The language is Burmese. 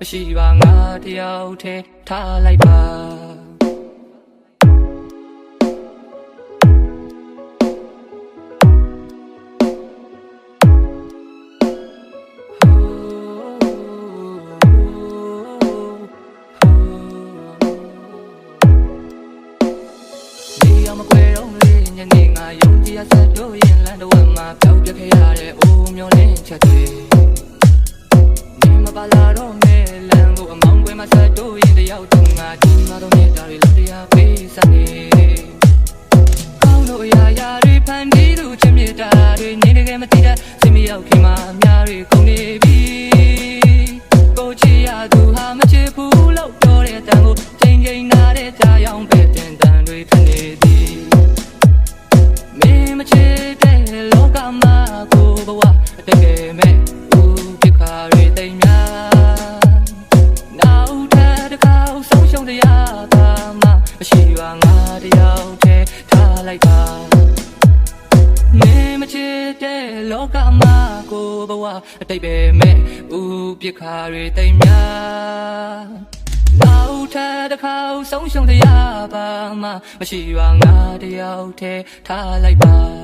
ရှိပါငါတယောက်တည်းထားလိုက်ပါ ပြက်ခဲ့ရတဲ့အိုးမျောလင်းချက်တွေနေမပါလာတော့မဲလမ်းကိုအမောင်းခွဲမှာဆက်တို့ရင်တယောက်တုံးငါဒီမှာတော့မြေတားတွေလောက်တရားပေးစနေကောင်းတို့ရာရာတွေဖန်တီးသူချစ်မြတ်တာတွေနေတကယ်မသိတဲ့စိတ်မရောက်ခင်မှာအများတွေကုန်နေပြီကိုချစ်ရသူဟာမချစ်ဘူးလို့ပြောတဲ့တန်ကိုချိန်ချိန်နာတဲ့ကြားရောင်ပဲတင်တန်တွေဖြစ်နေသည်မင်းမချစ်တဲ့လောကမှာကိုဘဝတကယ်မဲ့ဦးပြခါတွေတိမ်များနောက်ထပ်တစ်ခါဆုံးရှုံးတရားပါမှမရှိပါငါတယောက်တည်းထားလိုက်ပါမင်းမချစ်တဲ့လောကမှာကိုဘဝအတိတ်ပဲမဲ့ဦးပြခါတွေတိမ်များနောက်ထပ်တစ်ခါဆုံးရှုံးတရားပါမှမရှိပါငါတယောက်တည်းထားလိုက်ပါ